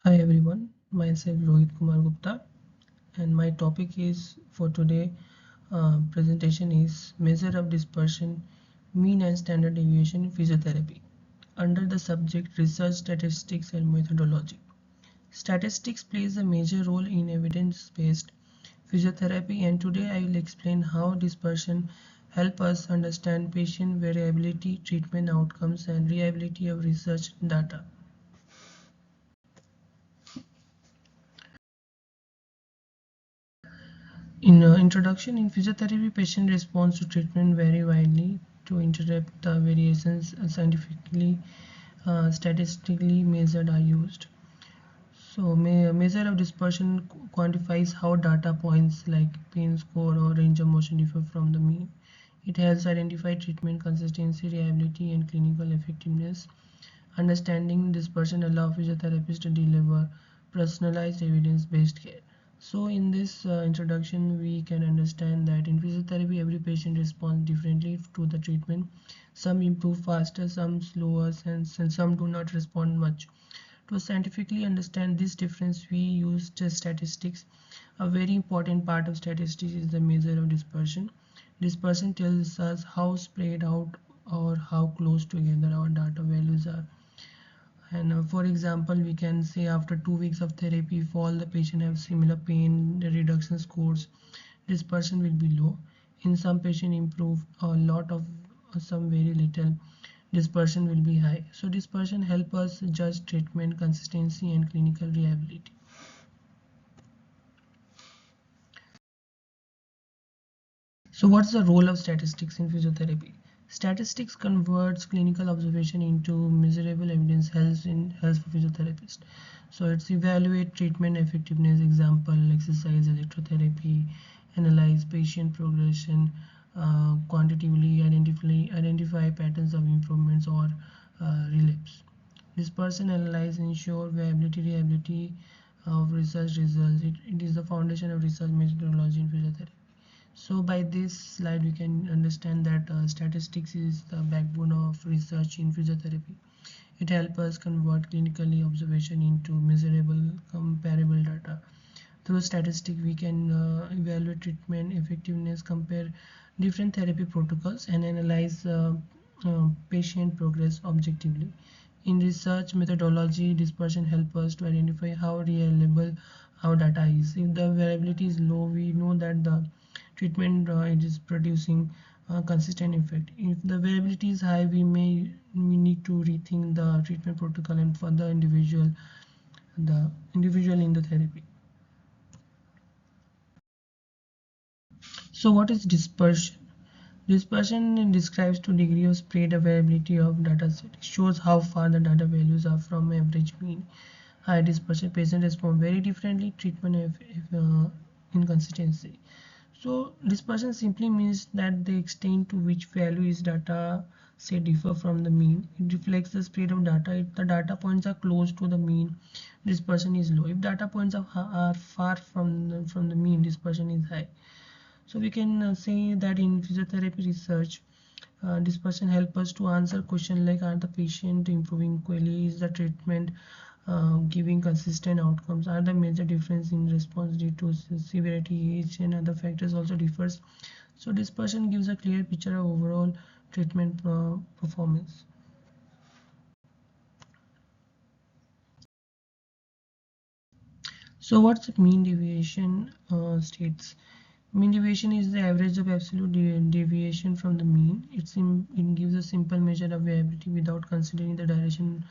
Hi everyone, myself Rohit Gupta, and my topic is for today presentation is measure of dispersion, mean and standard deviation in physiotherapy under the subject research statistics and methodology. Statistics plays a major role in evidence-based physiotherapy, and today I will explain how dispersion help us understand patient variability, treatment outcomes, and reliability of research data. In introduction, in physiotherapy, patient response to treatment vary widely. To interrupt the variations, scientifically, statistically measured are used. So, measure of dispersion quantifies how data points like pain score or range of motion differ from the mean. It helps identify treatment consistency, reliability, and clinical effectiveness. Understanding dispersion allows physiotherapists to deliver personalized evidence-based care. So in this introduction, we can understand that in physiotherapy, every patient responds differently to the treatment. Some improve faster, some slower, and some do not respond much. To scientifically understand this difference, we use statistics. A very important part of statistics is the measure of dispersion. Dispersion tells us how spread out or how close together our data values are. And for example, we can say after 2 weeks of therapy, if all the patient have similar pain reduction scores, dispersion will be low. In some patient improve a lot of some very little, dispersion will be high. So dispersion help us judge treatment consistency and clinical reliability. So what's the role of statistics in physiotherapy? Statistics converts clinical observation into measurable evidence helps for physiotherapists. So it's evaluate treatment effectiveness, example, exercise, electrotherapy, analyze patient progression, quantitatively identify patterns of improvements or relapse. Dispersion analyze ensure viability, reliability of research results. It is the foundation of research methodology in physiotherapy. So by this slide we can understand that statistics is the backbone of research in physiotherapy. It helps us convert clinically observation into measurable comparable data. Through statistics we can evaluate treatment effectiveness, compare different therapy protocols, and analyze patient progress objectively. In research methodology, dispersion helps us to identify how reliable our data is. If the variability is low, we know that the treatment it is producing a consistent effect. If the variability is high, we need to rethink the treatment protocol and for the individual in the therapy. So what is dispersion? Dispersion describes the degree of spread availability of data set. It shows how far the data values are from average mean. High dispersion patients respond very differently. Treatment if inconsistency. So dispersion simply means that the extent to which value is data say differ from the mean. It reflects the spread of data. If the data points are close to the mean, dispersion is low. If data points are far from the mean, dispersion is high. So we can say that in physiotherapy research, dispersion help us to answer questions like, are the patient improving quickly, is the treatment giving consistent outcomes, are the major difference in response due to severity, age, and other factors also differs. So dispersion gives a clear picture of overall treatment performance. So what's mean deviation states? Mean deviation is the average of absolute deviation from the mean. It gives a simple measure of variability without considering the direction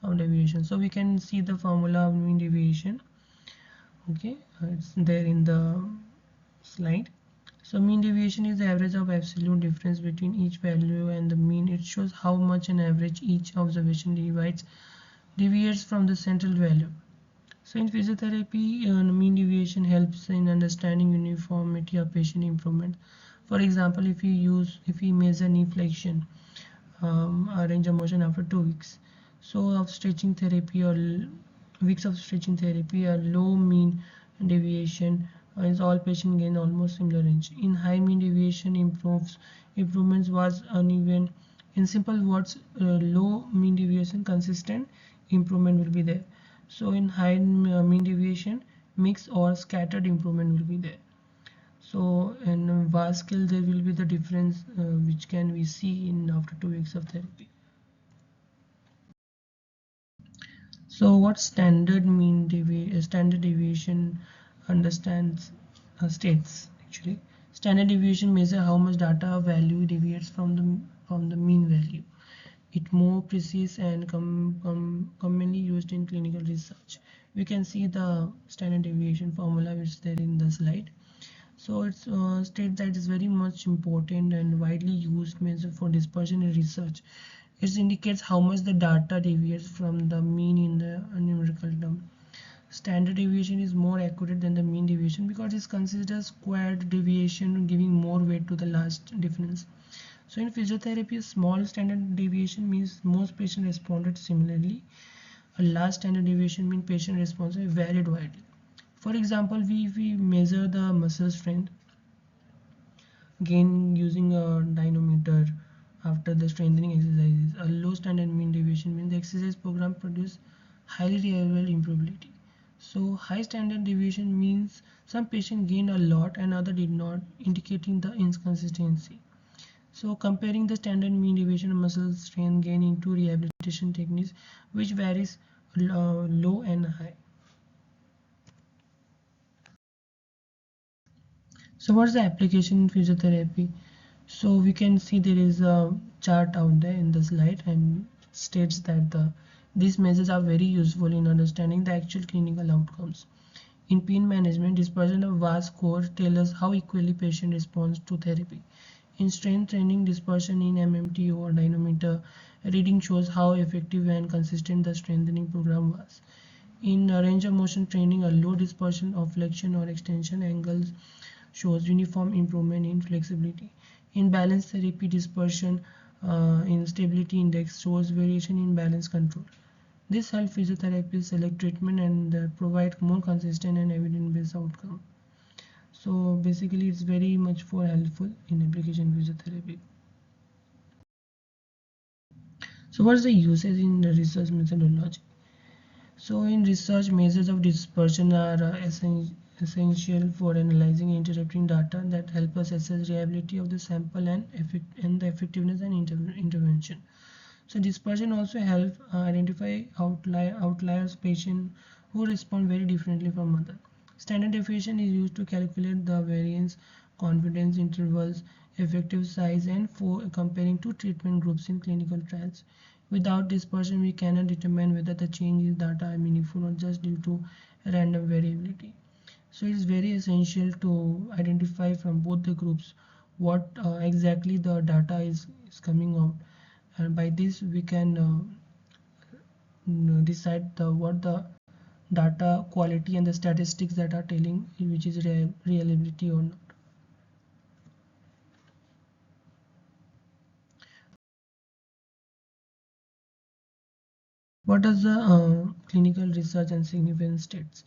of deviation. So we can see the formula of mean deviation. Okay, it's there in the slide. So mean deviation is the average of absolute difference between each value and the mean. It shows how much an average each observation deviates from the central value. So in physiotherapy, mean deviation helps in understanding uniformity of patient improvement. For example, if we measure knee flexion, range of motion after 2 weeks, so of stretching therapy or weeks of stretching therapy, a low mean deviation is all patient gain almost similar range. In high mean deviation improvements was uneven. In simple words, low mean deviation consistent improvement will be there. So in high mean deviation, mixed or scattered improvement will be there. So in vast scale, there will be the difference which can we see in after 2 weeks of therapy. So what standard deviation understands states actually. Standard deviation measure how much data value deviates from the mean value. It more precise and commonly used in clinical research. We can see the standard deviation formula which is there in the slide. So it's state that is very much important and widely used measure for dispersion in research. It indicates how much the data deviates from the mean in the numerical term. Standard deviation is more accurate than the mean deviation because it's considered squared deviation, giving more weight to the last difference. So in physiotherapy, a small standard deviation means most patients responded similarly. A large standard deviation means patient response varied widely. For example, we measure the muscle strength gain using a dynamometer after the strengthening exercises. A low standard mean deviation means the exercise program produce highly reliable improvability. So high standard deviation means some patient gained a lot and other did not, indicating the inconsistency. So comparing the standard mean deviation of muscle strength gain into rehabilitation techniques which varies low and high. So what's the application in physiotherapy? So we can see there is a chart out there in the slide and states that these measures are very useful in understanding the actual clinical outcomes. In pain management, dispersion of VAS score tells us how equally patient responds to therapy. In strength training, dispersion in MMT or dynamometer reading shows how effective and consistent the strengthening program was. In range of motion training, a low dispersion of flexion or extension angles shows uniform improvement in flexibility. In balance therapy, dispersion in stability index shows variation in balance control. This helps physiotherapists select treatment and provide more consistent and evidence-based outcome. So basically, it's very much for helpful in application physiotherapy. So what's the usage in the research methodology? So in research, measures of dispersion are essential for analyzing and interpreting data that help us assess reliability of the sample and the effectiveness and intervention. So dispersion also helps identify outliers patients who respond very differently from others. Standard deviation is used to calculate the variance, confidence intervals, effective size, and for comparing two treatment groups in clinical trials. Without dispersion, we cannot determine whether the change in data are meaningful or just due to random variability. So it is very essential to identify from both the groups what exactly the data is coming out, and by this we can decide what the data quality and the statistics that are telling which is reliability or not. What does the clinical research and significance states?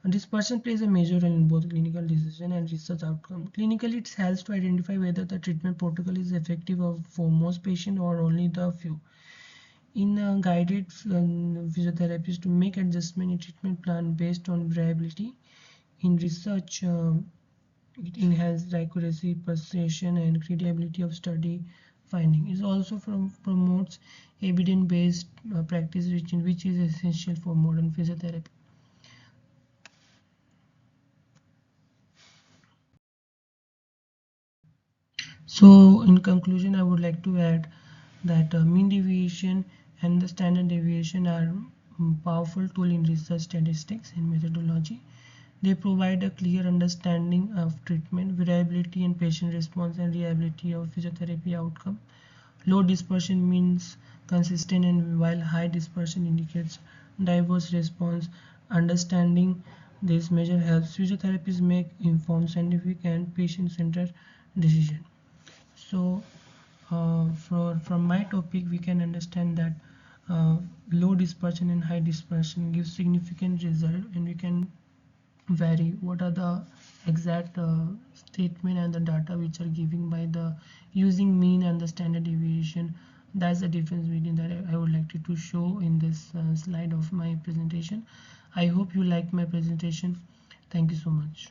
Dispersion plays a major role in both clinical decision and research outcome. Clinically, it helps to identify whether the treatment protocol is effective for most patients or only the few. In guided physiotherapists to make adjustment in treatment plan based on variability. In research, it enhances the accuracy, precision, and credibility of study finding. It also promotes evidence-based practice, which is essential for modern physiotherapy. So, in conclusion, I would like to add that mean deviation and the standard deviation are powerful tool in research statistics and methodology. They provide a clear understanding of treatment, variability in patient response, and reliability of physiotherapy outcome. Low dispersion means consistent, and while high dispersion indicates diverse response. Understanding this measure helps physiotherapists make informed, scientific, and patient-centered decisions. So, from my topic, we can understand that low dispersion and high dispersion gives significant result, and we can vary what are the exact statement and the data which are given by the using mean and the standard deviation. That's the difference between that I would like to show in this slide of of my presentation. I hope you liked my presentation. Thank you so much.